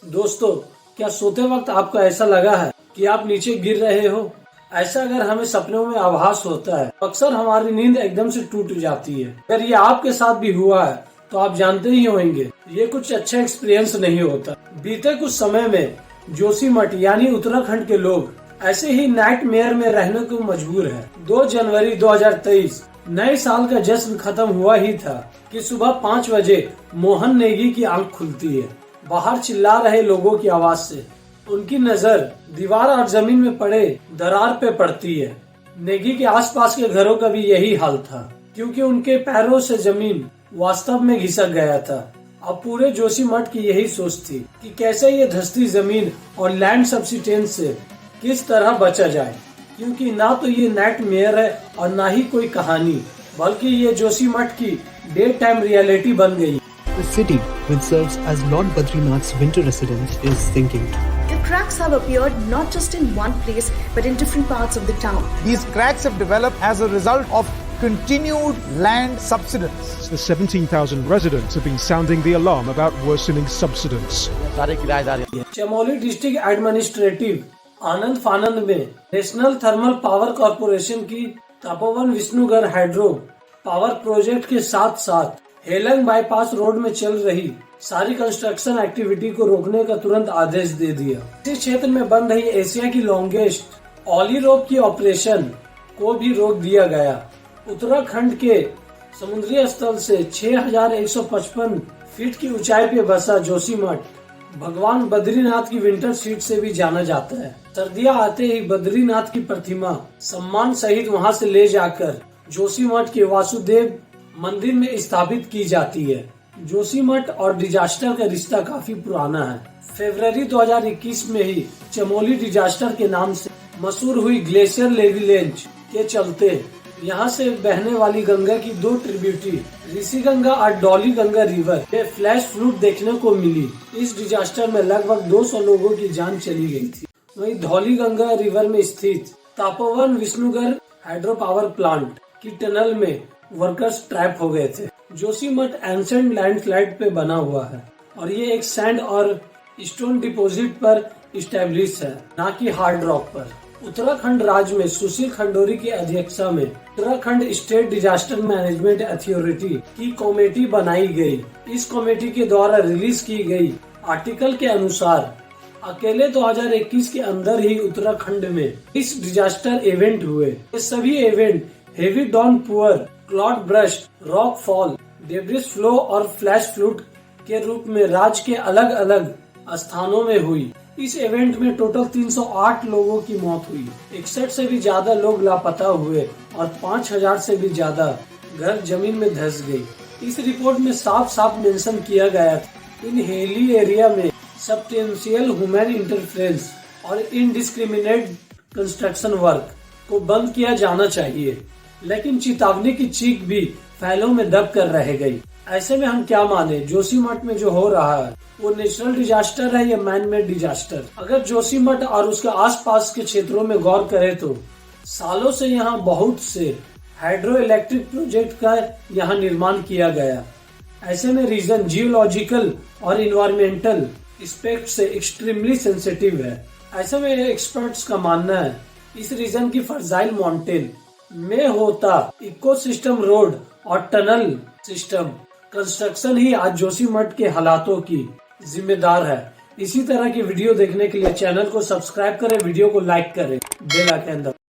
दोस्तों, क्या सोते वक्त आपको ऐसा लगा है कि आप नीचे गिर रहे हो? ऐसा अगर हमें सपनों में आभास होता है, अक्सर हमारी नींद एकदम से टूट जाती है। अगर ये आपके साथ भी हुआ है तो आप जानते ही होंगे ये कुछ अच्छा एक्सपीरियंस नहीं होता। बीते कुछ समय में जोशीमठ यानी उत्तराखंड के लोग ऐसे ही नाइटमेयर में रहने को मजबूर है। 2 जनवरी 2023 नए साल का जश्न खत्म हुआ ही था कि सुबह 5 बजे मोहन नेगी की आंख खुलती है। बाहर चिल्ला रहे लोगों की आवाज से उनकी नजर दीवार और जमीन में पड़े दरार पे पड़ती है। नेगी के आसपास के घरों का भी यही हाल था, क्योंकि उनके पैरों से जमीन वास्तव में घिसक गया था। अब पूरे जोशीमठ की यही सोच थी कि कैसे ये धंसती जमीन और लैंड सब्सिडेंस से किस तरह बचा जाए, क्योंकि ना तो ये नाइटमेयर है और ना ही कोई कहानी, बल्कि ये जोशीमठ की डे टाइम रियलिटी बन गई। The city, which serves as Lord Badrinath's winter residence, is sinking. The cracks have appeared not just in one place but in different parts of the town. These cracks have developed as a result of continued land subsidence. The 17,000 residents have been sounding the alarm about worsening subsidence. Chamoli district administrative आनंद फानंद में national thermal power corporation की Tapovan Vishnugad hydro power project के साथ साथ Helang bypass road में चल रही सारी कंस्ट्रक्शन एक्टिविटी को रोकने का तुरंत आदेश दे दिया। इस क्षेत्र में बन रही एशिया की लॉन्गेस्ट ऑली रोप की ऑपरेशन को भी रोक दिया गया। उत्तराखंड के समुद्री स्थल से 6155 फीट की ऊंचाई पे बसा जोशीमठ भगवान बद्रीनाथ की विंटर सीट से भी जाना जाता है। सर्दियां आते ही बद्रीनाथ की प्रतिमा सम्मान सहित वहां से ले जाकर जोशीमठ के वासुदेव मंदिर में स्थापित की जाती है। जोशीमठ और डिजास्टर का रिश्ता काफी पुराना है। फरवरी 2021 में ही चमोली डिजास्टर के नाम से मशहूर हुई ग्लेशियर लेवलेंज के चलते यहाँ से बहने वाली गंगा की 2 ट्रिब्यूटरी ऋषि गंगा और डॉली गंगा रिवर में फ्लैश फ्लूड देखने को मिली। इस डिजास्टर में लगभग 200 लोगों की जान चली गई थी। वहीं धौली गंगा रिवर में स्थित Tapovan Vishnugad hydro power plant की टनल में वर्कर्स ट्रैप हो गए थे। जोशीमठ एंसेंट लैंडस्लाइड पे बना हुआ है और ये एक सैंड और स्टोन डिपॉजिट पर स्टैब्लिश है, ना कि हार्ड रॉक पर। उत्तराखंड राज्य में सुशील खंडोरी की अध्यक्षता में Uttarakhand state disaster management authority की कमेटी बनाई गई। इस कमेटी के द्वारा रिलीज की गई आर्टिकल के अनुसार अकेले 2021 के अंदर ही उत्तराखंड में इस डिजास्टर इवेंट हुए। ये सभी event heavy downpour, cloud burst, rock fall, debris flow और फ्लैश फ्लूड के रूप में राज्य के अलग अलग स्थानों में हुई। इस इवेंट में टोटल 308 लोगों की मौत हुई, 61 से भी ज्यादा लोग लापता हुए और 5000 से भी ज्यादा घर जमीन में धंस गई। इस रिपोर्ट में साफ साफ मेंशन किया गया था इन हिली एरिया में सब्सटेंशियल ह्यूमन इंटरफेरेंस और इनडिस्क्रिमिनेट कंस्ट्रक्शन वर्क को बंद किया जाना चाहिए, लेकिन चेतावनी की चीख भी फैलों में दब कर रह गई। ऐसे में हम क्या माने, जोशीमठ में जो हो रहा है वो नेचुरल डिजास्टर है या मैन मेड डिजास्टर? अगर जोशीमठ और उसके आसपास के क्षेत्रों में गौर करें तो सालों से यहाँ बहुत से हाइड्रो इलेक्ट्रिक प्रोजेक्ट का यहाँ निर्माण किया गया। ऐसे में रीजन जियोलॉजिकल और इन्वायरमेंटल एस्पेक्ट से एक्सट्रीमली सेंसिटिव है। ऐसे में एक्सपर्ट्स का मानना है इस रीजन की फर्जाइल माउंटेन में होता इकोसिस्टम रोड और टनल सिस्टम कंस्ट्रक्शन ही आज जोशीमठ के हालातों की जिम्मेदार है। इसी तरह की वीडियो देखने के लिए चैनल को सब्सक्राइब करें, वीडियो को लाइक करें, बेल आइकन दबाएं।